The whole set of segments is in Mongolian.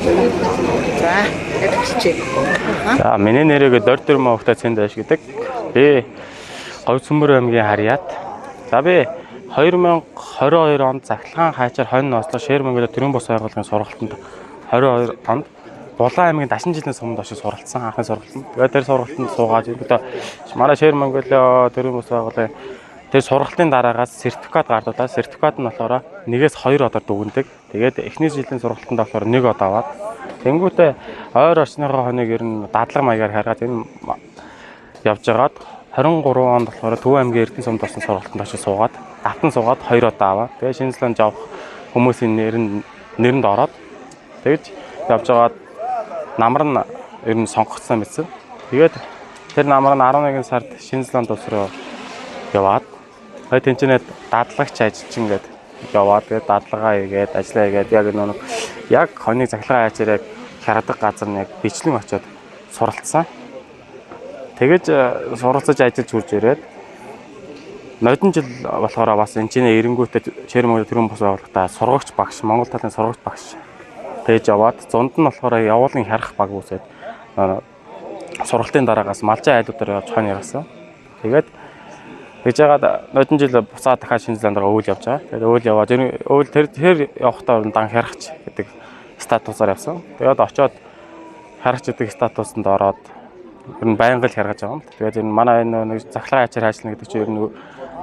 За, хэлчихье. За, миний нэрийг Дордор Мохта Цэндаш гэдэг. Би Говьцөмбөр аймгийн Харьяат. За би 2022 онд Захлагаан хайчаар хонь нослог Шэр Монголын төрийн бус байгууллагын сургалтанд 22 онд Булан аймгийн Дашин жилийн суманд очиж суралцсан анхны сургалтанд. Тэгээд тэр сургалтанд суугаад ерөнхийдөө манай Шэр Монголын төрийн бус байгууллагын тэр сургалтын дараагаас сертификат гардуулаад сертификат нь болохоор 1-2 одоор дүгнэдэг. Тэгээд эхний жилийн сургалтанд болохоор 1 од аваад тэнгүүтээ ойр орчныхоо хоног ер нь дадлага маягаар харгаад энэ явж байгаад 23 онд болохоор Төв аймгийн Эрдэнэ сумд болсон сургалтанд очиж суугаад давтан суугаад 2 удаа аваа. Тэгээ шинэ Зеланд явах хүмүүсийн нэрэнд ороод тэгж явж байгаад намар нь ер нь сонгогдсон байсан. Тэгээд тэр намар нь 11 сард Шинэ Зеланд улс руу яваад тэнцэнэ дадлагч ажилчин гээд яваад тэгээд дадлагаа хийгээд ажиллаа хийгээд яг нэг яг хоног захлагаа хайчаар яг хярадаг газар нь яг бичлэн очиод суралцсан. Тэгэж суралцаж ажиллаж хурж ирээд ноёдон жил болохоор бас энэ чинь эренгүүтээ Шэр Монголын төрийн бус байгууллагатаа сургагч багш, Монгол талын сургагч багш тэгж яваад зунд нь болохоор явуулын харах баг үүсээд сургалтын дараагаас малжаа айлуудаар явж хонь яргасан. Тэгээд гэж яагаад ноёдон жил буцаад дахиад Шинэ Зеланд руу үйл явж байгаа. Тэгээд үйл яваад үйл тэр явахдаа дан харахч гэдэг статусаар явсан. Тэгээд очиод харахч гэдэг статусанд ороод ер нь байнга л харгаж байгаа юм. Тэгээд энэ манай нэг захлагын хайчаар хайчлна гэдэг чинь ер нь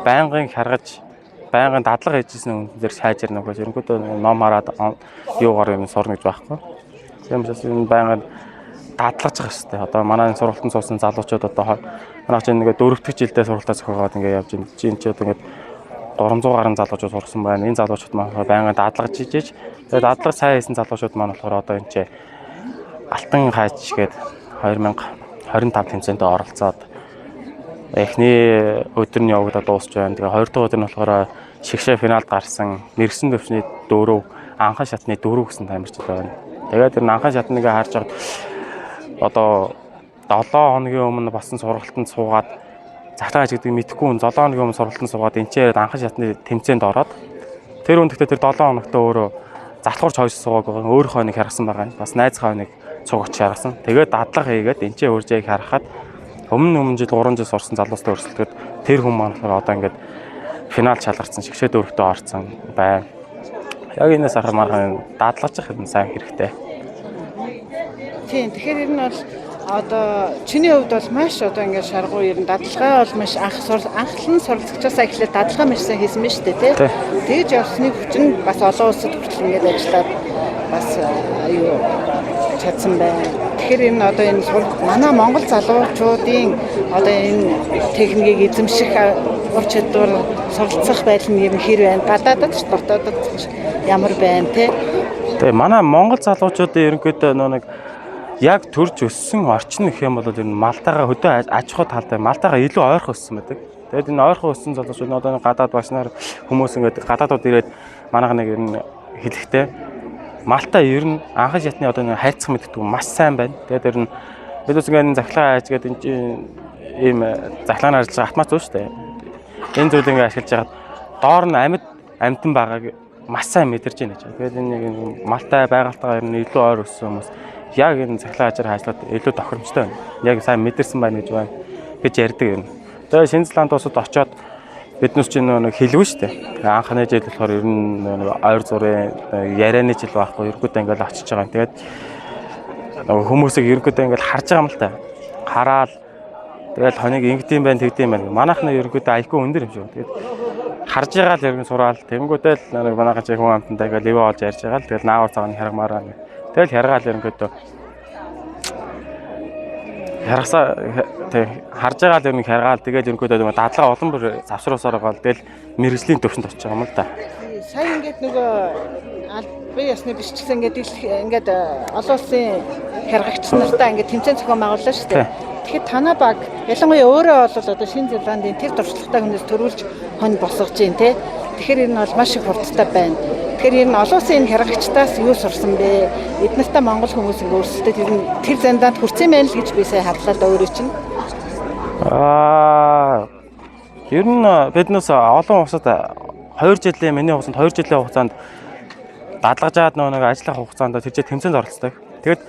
байнгын харгаж байнгын дадлага хийжсэн хүн дээр хайжэр нөгөө ерөнхийдөө ном хараад юугаар юм сурна гэж байхгүй. Тийм учраас энэ байнгын дадлагч байгаа шүү дээ. Одоо манай сургалтанд суусан залуучууд одоо манай чинь нэг 4 дахь жилдээ сургалтаа зохиогоод ингээд явж байна. Чинь ч одоо ингээд 300 гаруй залуучууд сурсан байна. Энэ залуучууд маань байнгын дадлагч хийж тэгээд дадлага сайн хийсэн залуучууд маань болохоор одоо энэ ч алтан хайч гээд 2025 тэмцээнд оролцоод эхний өдөр нь явагдаад дуусч байна. Тэгээ 2 дахь өдөр нь болохоор шигшээ финалд гарсан мэрэгсэн төвчний 4 анхан шатны 4 гэсэн тамирчид байна. Тэгээд тэр анхан шатныг харж байгаад одоо 7 хоногийн өмнө басан сургалтанд суугаад захлагаач гэдэг мэдэхгүй хүн 7 хоногийн өмнө сургалтанд суугаад энэ ч яриад анхан шатны тэмцээнд ороод тэр үндэхдээ тэр 7 хоногт өөрөө залхуурч хойш суугааг өөрийнхөө нэг харгасан байгаа. Бас найзхаа нэг цугч харгасан. Тэгээд дадлага хийгээд энэ ч үржээг харахад өмнө жил 3 жил сурсан залуустай өрсөлдөд тэр хүн маань одоо ингээд финал шалгарсан шигшээ дөрөвтөө орсон байна. Яг энэс ахаар маань дадлагч их сайн хэрэгтэй. Тийм тэгэхээр ер нь бол одоо чиний хувьд бол маш одоо ингээд шаргуу ер нь дадлагаа бол маш анхлан суралцагчаас эхлээд дадлагаа маш сайн хийсэн байна шүү дээ тий. Тэгж явсныг хүчин бас олон улсад хүртэл ингээд ажиллаад бас юу чадсан байна. Тэгэхээр энэ одоо энэ манай Монгол залуучуудын одоо энэ техникийг эзэмших ур чадвар суралцах байдал нь юм хэр байна? Гадаадд ч дотоодд ч ямар байна те? Тэгээ манай Монгол залуучуудын ерөнхийдөө нэг яг төрж өссөн орчин гэх юм бол ер нь малтайгаа хөдөө аж ахуй талтай малтайгаа илүү ойрхон өссөн байдаг. Тэгээд энэ ойрхон өссөн залуучууд одоо гадаад багшнаар хүмүүс ингээд гадаадууд ирээд манайх нэг ер нь хэлэхдээ Малта ер нь анхан шатны одоо нэг хайрцаг мэддэг маш сайн байна. Тэгээд ер нь бид үс ингээд захлаа хайж гэдэг ийм захлаанаар ажиллаж байгаа автомат шүү дээ. Энэ зүйл ингээд ашиглаж хагаад доор нь амьтан байгааг маш сайн мэдэрч байна гэж. Тэгээд энэ Малтай байгальтайгаа ер нь илүү ойр өссөн хүмүүс яг энэ захлаа хайчаар хайжлаад илүү тохиромжтой байна. Яг сайн мэдэрсэн байна гэж байна гэж ярьдаг юм. Тэгээд Шинэ Зеланд улсад очиод биднес чинь нэг хэлвэн шүү дээ. Анхны жил болохоор ер нь ойр зургийн ярианы жил байхгүй ерөөдөө ингээд очиж байгаа. Тэгээд хүмүүсийг ерөөдөө ингээд харж байгаа юм л та. Хараад тэгээд хоног ингэдэм байх тэгдэм байх. Манайхны ерөөдөө айгүй өндөр юм шүү. Тэгээд харж байгаа л ерөн сураал тэнгүүтэл нэг манайхан чи хүн амтантай ингээд ливэ олж ярьж байгаа л тэгээд наавар цагааны харгамаараа. Тэгэл харгаал ерөнхийдөө харгасаа тэг харж байгаа л ер нь харгаал тэгээд ерөнхийдөө дадлага олон бүр завсруулсаар байгаа л тэгэл мэрэгжлийн төвшөнд очиж байгаа юм л да. Сайн ингээд нөгөө албан ёсны бичсэн ингээд олон улсын харгагч нартай ингээд тэмцээн зохион байгууллаа шүү дээ. Тэгэхээр танаа баг ялангуяа өөрөө бол одоо Шинэ Зеландын тэр туршлагатай хүнээс төрүүлж хонь босгож जैन те. Тэгэхээр энэ бол маш их хурдтай байна. Тэгэхээр энэ олон улсын харгагчдаас юу сурсан бэ? Эднэртээ монгол хүмүүс ингээд өөрсдөө тэр зандаад хүрсэн байх л гэж би сая харлаа да өөрөө чинь. Ер нь биднээс олон улсад 2 жилийн миний хувьд 2 жилийн хугацаанд дадлгаж аваад нэг ажиллах хугацаанд тэр чинь тэмцээнд оролцдог. Тэгээд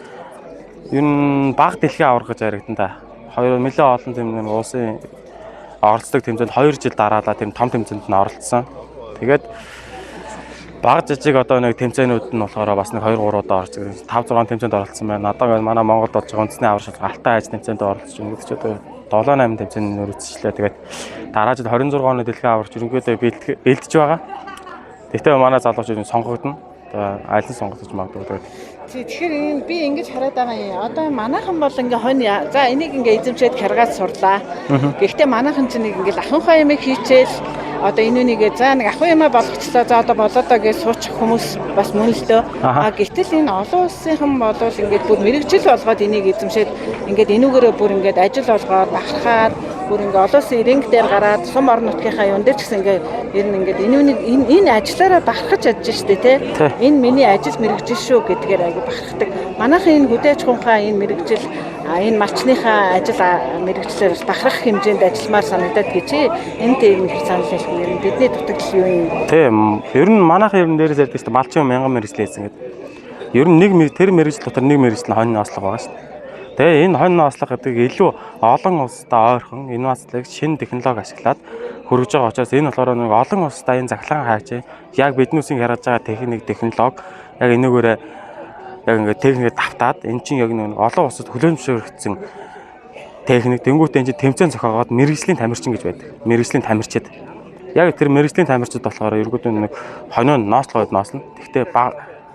ер нь баг дэлхий аврах гэж яригдан да. Хоёр нэлээд олон тэмцээнд улсын оролцдог тэмцээнд 2 жил дараалал тэр том тэмцээнд нь оролцсон. Тэгээд баг жижиг одоо нэг тэмцээнүүд нь болохоор бас нэг 2 3 удаа орж ирсэн. 5 6 тэмцээнд оролцсон байна. Одоо манай Монголд болж байгаа үндэсний аврагч Алтай айж тэмцээнд оролцож байна. Гэдэг ч одоо 7 8 тэмцээнд өрөвчлээ. Тэгээд дараа жил 26 оны дэлхийн аврагч ерөнхийдөө бэлдэж байгаа. Тэгтээ манай залуучууд сонгогдно. Одоо аль нь сонгогдож магадгүй. Тэгэхээр би ингэж хараад байгаа юм. Одоо манайхан бол ингээ хонь за энийг ингээ эзэмшээд харгаад сурлаа. Гэхдээ манайхан ч нэг ингээл ахынхаа юм хийчихэл одоо энэ үнийг за нэг ахын юмаа болгочлоо за одоо болоодоо гэж суучих хүмүүс бас мөн л дөө. Гэтэл энэ олон улсынхан болвол ингээд бүр мэрэгжил болгоод энийг эзэмшээд ингээд энүүгээрээ бүр ингээд ажил болгоод бахархаад бүр ингээд олон улсын ринг дээр гараад сум орон нутгийнхаа юун дээр ч гэсэн ингээд ер нь ингээд энэ ажиллаараа бахархаж чадж штэ тий. Энэ миний ажил мэрэгжил шүү гэдгээр айгу бахархдаг. Манайхан энэ хөдөө аж ахуйнхаа энэ мэрэгжил энэ малчныхаа ажил мэрэгчлэр бахархах хэмжээнд ажилламаар санагдаад гэж энэ тийм их санал хэлэх юм. Бидний дутагдал юу юм? Тийм. Ер нь манайхан ер нь дээрээс ярьдаг чинь малчин 1000 мэрэгчлээ хийсэн гэдэг. Ер нь нэг тэр мэрэгжил дотор нэг мэрэгжил нь хоньны ослого байгаа шүү дээ. Тэгээ энэ хоньны ослого гэдэг илүү олон улстай ойрхон инновацлог шинэ технологи ашиглаад хөргөж байгаа учраас энэ болохоор нэг олон улстай энэ захлагын хайж яг биднүүсийн харж байгаа технологи яг энэгээр яг ингээд техникээ давтаад эн чинь яг нэг олон улсад хүлээмжшөөрөгдсөн техник тэнгуүтэй энэ тэмцээн зохиогоод мэрэгжлийн тамирчин гэж байдаг. Мэрэгжлийн тамирчид. Яг тэр мэрэгжлийн тамирчид болохоор ерөөдөө нэг хоньоо ноослогод ноослно. Гэхдээ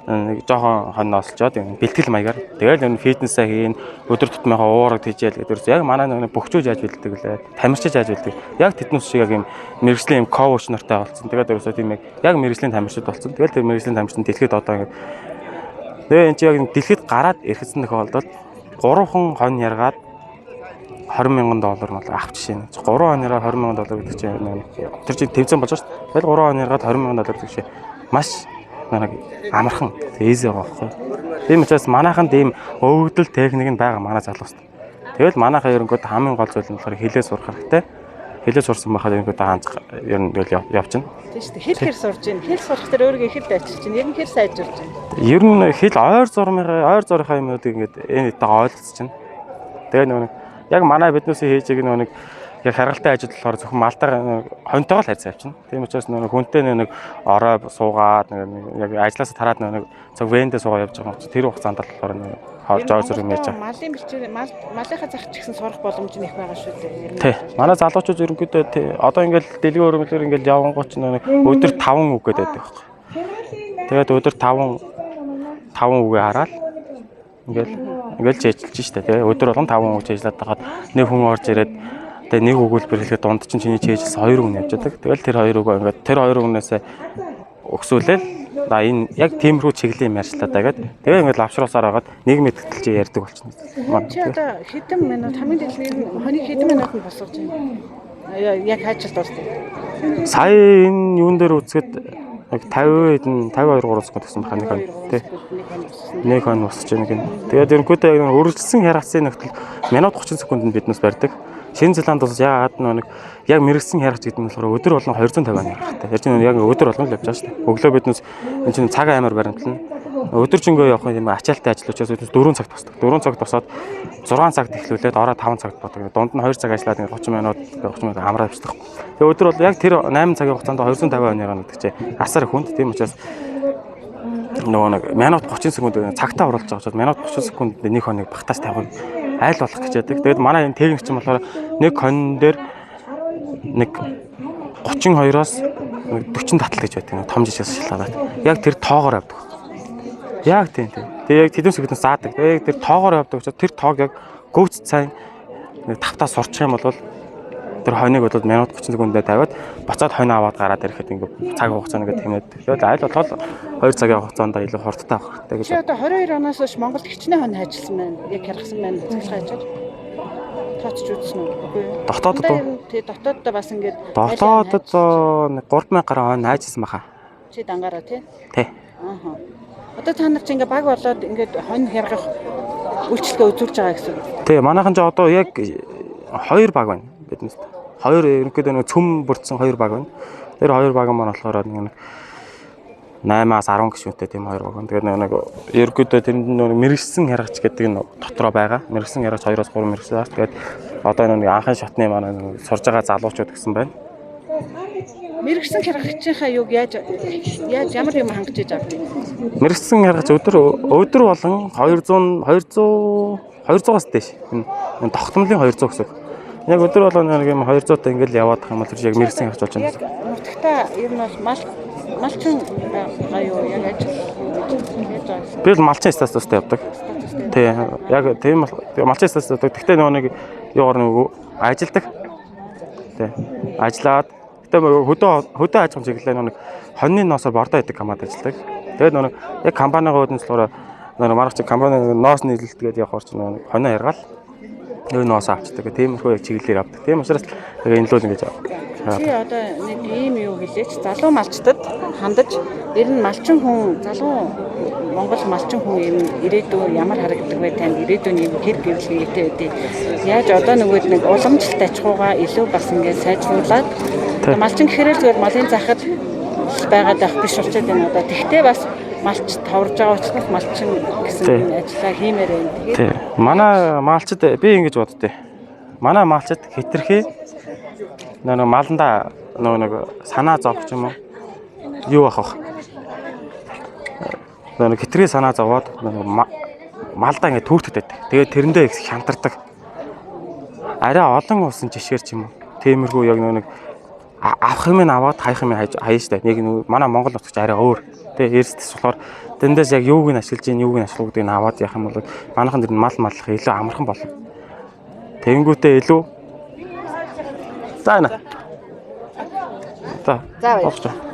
нэг жоохон хонь ноосолжоод бэлтгэл маягаар тэгэл энэ фитнесээ хийн өдөр тутмынхаа уураг хийжээл гэдэг. Яг манай нэг бөхчөөж яаж бэлддэг лээ. Тамирчиж яаж бэлддэг. Яг тэднээс шиг яг юм мэрэгжлийн юм коуч нартай болсон. Тэгээд ерөөсөө тийм яг мэрэгжлийн тамирчид болсон. Тэгэл тэр мэрэгжлийн тамирчин дэлхийд одоо тэгээ энэ чинь яг дэлхийд гараад ирэхсэн тохиолдолд 3 хон хонь яргаад $20,000 бол авч шин. 3 хоньороо $20,000 гэдэг чинь тэр чинь тэмцээн болж шүү дээ. Тэгэл 3 хонь яргаад $20,000 гэдэг чинь маш нэг амархан easy байгаа байхгүй. Тийм учраас манайхан тийм өвөгдөл техник нь байгаа манай залуус. Тэгэл манайхаа ерөнхийдөө хамгийн гол зүйл нь болохоор хилээ сурах хэрэгтэй. Хилээ сурсан байхад ерөнхийдөө хаанч ер нь явчихна. Тийм шүү дээ. Хэл сурж байна. Хэл сурах тэр өөрийгөө хэл дайчилж байна. Ер нь хэл сайжруулж байна. Ер нь хэл ойр зурмынхаа юмнуудыг ингээд энэ идэгээ ойлгоцож байна. Тэгээ нэг яг манай биднээсээ хийж байгаа нэг яг харгалтай ажил болохоор зөвхөн малдаа хоньтойгоо л хайцаа явчихна. Тийм учраас нэг хүнтэй нэг орой суугаад яг ажилласаа тараад нэг зөв вэндээ суугаад явж байгаа юм чи тэр хугацаанд болохоор нэг хоолж авч зүрх мэж байгаа. Малын бэлчээр малынхаа зах ч гэсэн сурах боломж нь их байгаа шүү дээ. Тий. Манай залуучууд ерөнхийдөө одоо ингээл дэлгүүр өрөмлөөр ингээл явангууд ч нэг өдөр 5 үг гэдэг байхгүй. Тэгээд өдөр 5 үгээ хараад ингээл чэжилж штэ тий. Өдөр болгон 5 үг чэжлээд тахад нэг хүн орж ирээд тэгээ нэг өгүүлбэр хэлэхэд дунд чинь чиний чэжээс 2 үг явждаг. Тэгэл тэр 2 үг ингээд тэр 2 үгнээсээ өгсүүлээл да энэ яг тиймэрхүү чиглэлийн юм ярьчлаа дагаад тэгээ ингээд лавшруулсаар хагаад нийгмийн тэтгэлж ярьдаг болчихно. Чи одоо хэдэн минут хамгийн дэлгэр хоны хэдэн минутанд босгож байна? Яг хайчилт дуусна. Сая энэ юун дээр үзэхэд 52 3 секунд гэсэн байна нэг тий. Нэг хон босч байна гин. Тэгээд ерөнхийдөө яг үргэлжлсэн хяргацын нөхцөл минут 30 секундэд биднээс барьдаг. Шинэ Зеланд бол яагаад нэг яг мэрэгсэн хяргач гэдэг нь болохоор өдөр болгон 250 хэрэгтэй. Тэр чинь яг өдөр болгон л явж байгаа шүү дээ. Өглөө биднээс энэ чинь цаг аймаар баримтлана. Өдөржингөө явах юм ачаалттай ажил учраас 4 цагт босдог. 4 цагт босоод 6 цагт эхлүүлээд ороо 5 цагт бодог. Дунд нь 2 цаг ажиллаад 30 минут амраа авчихдаг. Тэгээ өдөр бол яг тэр 8 цагийн хугацаанд 250 онёроо гэдэг чинь асар их хүнд. Тийм учраас нөгөө нэг минут 30 секунд цагтаа оруулж байгаа учраас минут 30 секунд нэг хоног багтаас тавих айл болох гэж яддаг. Тэгээд манай энэ техник чинь болохоор нэг хон дээр нэг 32-оос 40 татал гэж байдаг. Том жижигээс шилжүүлээд. Яг тэр тоогоор авдаг. Яг тийм. Тэгээ яг тэдэн секундээс заадаг. Тэгээ тэр тоогоор авдаг учраас тэр тоог яг гөвц цайн нэг тавтаа сурчих юм бол тэр хоныг бол минут 30 секундээр тавиад бацаад хонь аваад гараад ирэхэд ингээ цаг хугацаа нэгэ тэмээд. Тэгээд айл бол 2 цагийн хугацаанд илүү хурдтай авах хэрэгтэй гэж. Чи одоо 22 оноос хойш Монголд хичнээн хонь хайчилсан байна. Яг харгасан байна. Цэцлэх хайчаад. Тооцч үзсэн үү? Үгүй юу? Дотоодод уу? Тий, дотооддоо бас ингээд дотоодод нэг 3000 гаруй хонь хайжсан баха. Чи дангаараа тий? Тий. Ааха. Одоо та нар чи ингээ баг болоод ингээд хонь харгах үйлчлэгээ үзүүлж байгаа гэсэн үг. Тий, манайхан ч одоо яг 2 баг байна биднээс. 2 ерөнхийдөө нэг цөм бүрдсэн 2 баг байна. Тэр 2 баг маань болохоор нэг 8-аас 10 гишүүнтэй тийм хоёр вагон. Тэгээд нэг ерөөдөө тэрэнд нэг мэрэгсэн яргач гэдэг нь дотроо байгаа. Мэрэгсэн яргач 2-3 мэрэгсэн. Тэгээд одоо нэг анхны шатны манай сурж байгаа залуучууд гэсэн байна. Мэрэгсэн хэрэгчийнхаа юуг яаж ямар юм хангаж иж авдаг? Мэрэгсэн яргач өдөр болон 200-аас дээш. Энэ тогтмолын 200 гэсэн. Яг өдөр болон нэг юм 200-тай ингээл яваад байгаа юм бол тэр яг мэрэгсэн яргач болж байна. Нутагтаа ер нь бол малчин байгаа юу? Яг ажил хийж байгаа. Би л малчин статустай явдаг. Тий. Яг тийм малчин статустай. Гэхдээ нэг юугаар нэг ажилдаг. Тий. Ажиллаад гэтээ хөдөө аж ахуйн чиглэлээр нэг хоньны ноосоор бордоо идэг хамаад ажилладаг. Тэгээд нэг яг компанигоо үүднээс болохоор нэг маргач компани ноос нийлэлтгээд явахаар ч нэг хоньоо яргаал нөө ноос авчдаг. Тиймэрхүү яг чиглэлээр авдаг. Тийм учраас энэ л ингэж авдаг. Чи одоо нэг ийм юу гэлээч залуу малчтад хандаж ер нь малчин хүн залуу Монгол малчин хүн юм ирээдүйн ямар харагддаг вэ танд ирээдүйн юм хэр гэвлэгтэй байдгийг яаж одоо нэг уламжлалт аж ахуйгаа илүү бас ингээд сайжруулад малчин гэхээр зүгээр малын захад байгаад байх биш болчиход байна одоо тэгтээ бас малч таварж байгаа учраас малчин гэсэн ажиллаа хиймээр байна. Тэгээд манай малчд би ингэж боддتي. Манай малчд хитрхи нэг маландаа нэг санаа зовх юм уу? Юу авах вэ? Нэг хитрхи санаа зовоод малдаа ингэ түүртэд байдаг. Тэгээд тэрэндээ их хямдардаг. Арай олон уусан жишгээр ч юм уу. Тиймэрхүү яг нэг авах юм аваад хаях юм хаяа штэ. Нэг манай Монгол нутагч арай өөр. Тэгээ эрсдэс болохоор тэндээс яг юуг нь ашиглаж ийн юуг нь ашиглах гэдгийг аваад явах юм бол манайхан дэр мал маллах илүү амархан болно. Тэнгүүтээ илүү. За энэ. За. За баярлалаа.